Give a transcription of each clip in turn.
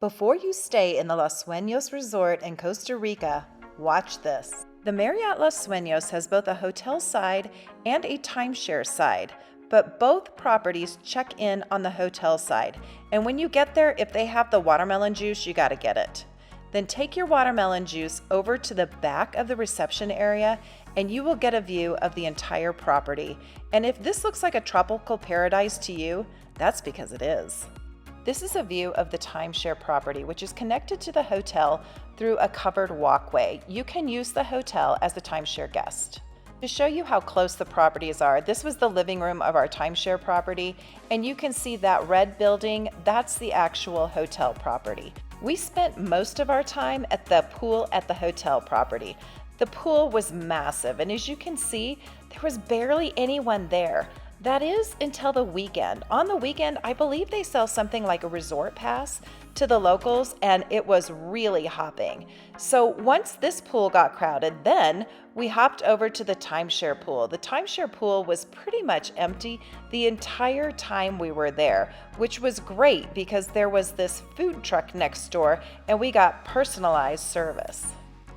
Before you stay in the Los Sueños Resort in Costa Rica, watch this. The Marriott Los Sueños has both a hotel side and a timeshare side, but both properties check in on the hotel side. And when you get there, if they have the watermelon juice, you gotta get it. Then take your watermelon juice over to the back of the reception area and you will get a view of the entire property. And if this looks like a tropical paradise to you, that's because it is. This is a view of the timeshare property, which is connected to the hotel through a covered walkway. You can use the hotel as a timeshare guest. To show you how close the properties are, this was the living room of our timeshare property, and you can see that red building, that's the actual hotel property. We spent most of our time at the pool at the hotel property. The pool was massive, and as you can see, there was barely anyone there. That is until the weekend. On the weekend, I believe they sell something like a resort pass to the locals, and it was really hopping. So once this pool got crowded, then we hopped over to the timeshare pool. The timeshare pool was pretty much empty the entire time we were there, which was great because there was this food truck next door and we got personalized service.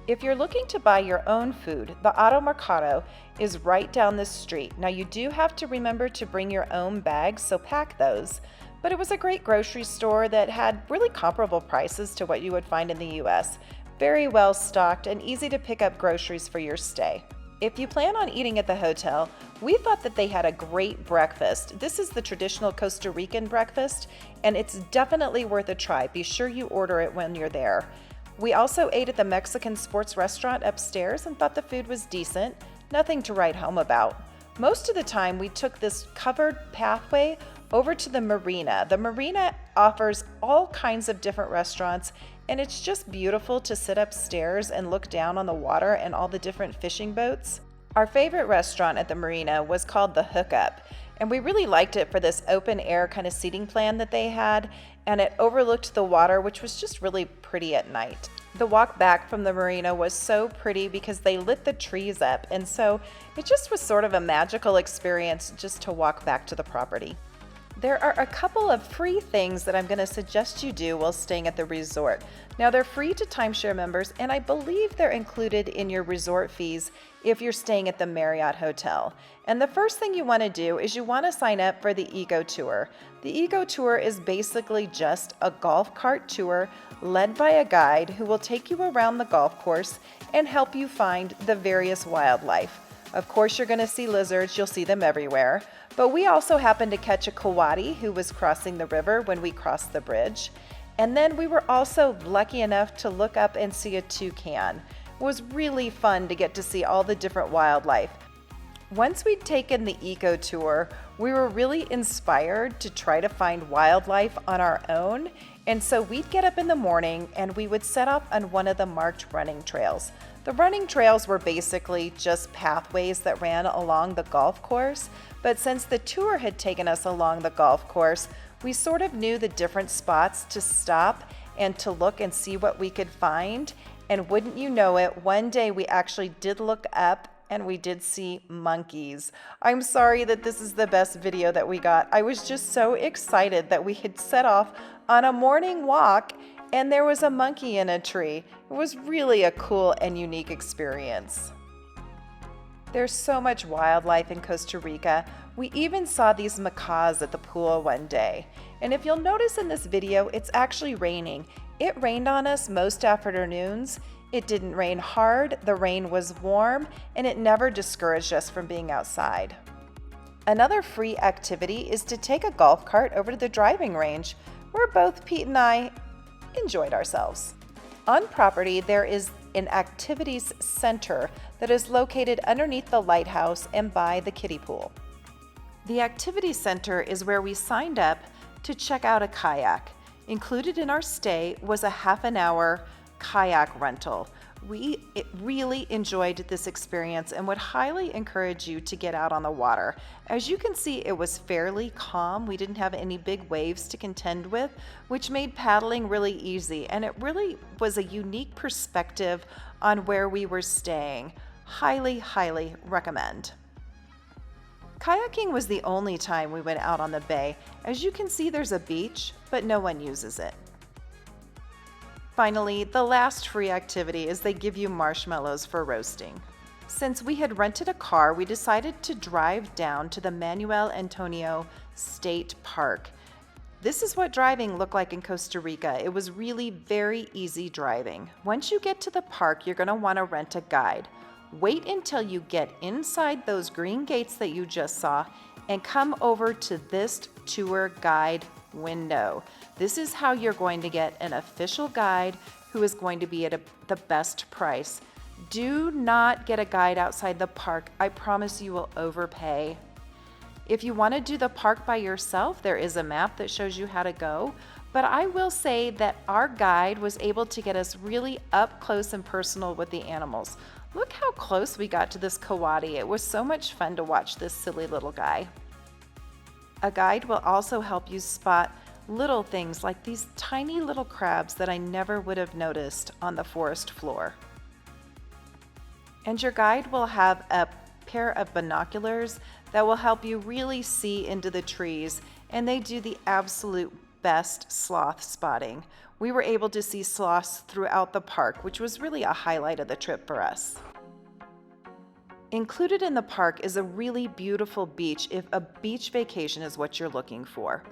If you're looking to buy your own food, the Auto Mercado is right down the street. Now you do have to remember to bring your own bags, so pack those. But it was a great grocery store that had really comparable prices to what you would find in the US. Very well stocked and easy to pick up groceries for your stay. If you plan on eating at the hotel, we thought that they had a great breakfast. This is the traditional Costa Rican breakfast, and it's definitely worth a try. Be sure you order it when you're there. We also ate at the Mexican sports restaurant upstairs and thought the food was decent, nothing to write home about. Most of the time, we took this covered pathway over to the marina. The marina offers all kinds of different restaurants, and it's just beautiful to sit upstairs and look down on the water and all the different fishing boats. Our favorite restaurant at the marina was called The Hookup, and we really liked it for this open air kind of seating plan that they had, and it overlooked the water, which was just really pretty at night. The walk back from the marina was so pretty because they lit the trees up, and so it just was sort of a magical experience just to walk back to the property. There are a couple of free things that I'm going to suggest you do while staying at the resort. Now they're free to timeshare members, and I believe they're included in your resort fees if you're staying at the Marriott Hotel. And the first thing you want to do is you want to sign up for the Eco Tour. The Eco Tour is basically just a golf cart tour led by a guide who will take you around the golf course and help you find the various wildlife. Of course, you're going to see lizards, you'll see them everywhere, but we also happened to catch a coati who was crossing the river when we crossed the bridge. And then we were also lucky enough to look up and see a toucan. It was really fun to get to see all the different wildlife. Once we'd taken the eco tour, we were really inspired to try to find wildlife on our own. And so we'd get up in the morning and we would set off on one of the marked running trails. The running trails were basically just pathways that ran along the golf course, but since the tour had taken us along the golf course, we sort of knew the different spots to stop and to look and see what we could find. And wouldn't you know it, one day we actually did look up and we did see monkeys. I'm sorry that this is the best video that we got. I was just so excited that we had set off on a morning walk and there was a monkey in a tree. It was really a cool and unique experience. There's so much wildlife in Costa Rica. We even saw these macaws at the pool one day. And if you'll notice in this video, it's actually raining. It rained on us most afternoons. It didn't rain hard, the rain was warm, and it never discouraged us from being outside. Another free activity is to take a golf cart over to the driving range, where both Pete and I enjoyed ourselves. On property, there is an activities center that is located underneath the lighthouse and by the kiddie pool. The activity center is where we signed up to check out a kayak. Included in our stay was a half-an-hour kayak rental. We really enjoyed this experience and would highly encourage you to get out on the water. As you can see, it was fairly calm. We didn't have any big waves to contend with, which made paddling really easy, and it really was a unique perspective on where we were staying. Highly, highly recommend. Kayaking was the only time we went out on the bay. As you can see, there's a beach, but no one uses it. Finally, the last free activity is they give you marshmallows for roasting. Since we had rented a car, we decided to drive down to the Manuel Antonio State Park. This is what driving looked like in Costa Rica. It was really very easy driving. Once you get to the park, you're going to want to rent a guide. Wait until you get inside those green gates that you just saw and come over to this tour guide window. This is how you're going to get an official guide who is going to be at the best price. Do not get a guide outside the park. I promise you will overpay. If you want to do the park by yourself, there is a map that shows you how to go. But I will say that our guide was able to get us really up close and personal with the animals. Look how close we got to this coati. It was so much fun to watch this silly little guy. A guide will also help you spot little things like these tiny little crabs that I never would have noticed on the forest floor. And your guide will have a pair of binoculars that will help you really see into the trees, and they do the absolute best sloth spotting. We were able to see sloths throughout the park, which was really a highlight of the trip for us. Included in the park is a really beautiful beach if a beach vacation is what you're looking for.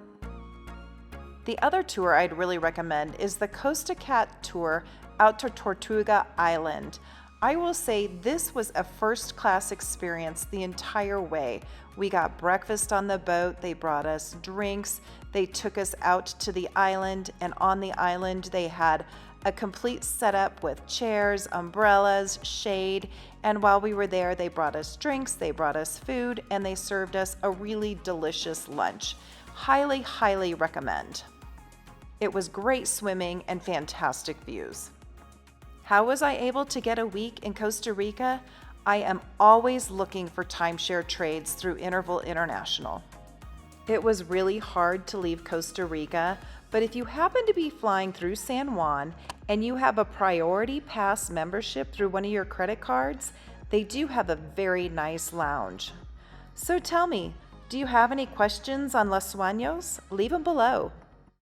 The other tour I'd really recommend is the Costa Cat tour out to Tortuga Island. I will say this was a first-class experience the entire way. We got breakfast on the boat, they brought us drinks, they took us out to the island, and on the island they had a complete setup with chairs, umbrellas, shade, and while we were there they brought us drinks, they brought us food, and they served us a really delicious lunch. Highly, highly recommend. It was great swimming and fantastic views. How was I able to get a week in Costa Rica? I am always looking for timeshare trades through Interval International. It was really hard to leave Costa Rica, but if you happen to be flying through San Juan and you have a priority pass membership through one of your credit cards, they do have a very nice lounge. So tell me, do you have any questions on Los Sueños? Leave them below.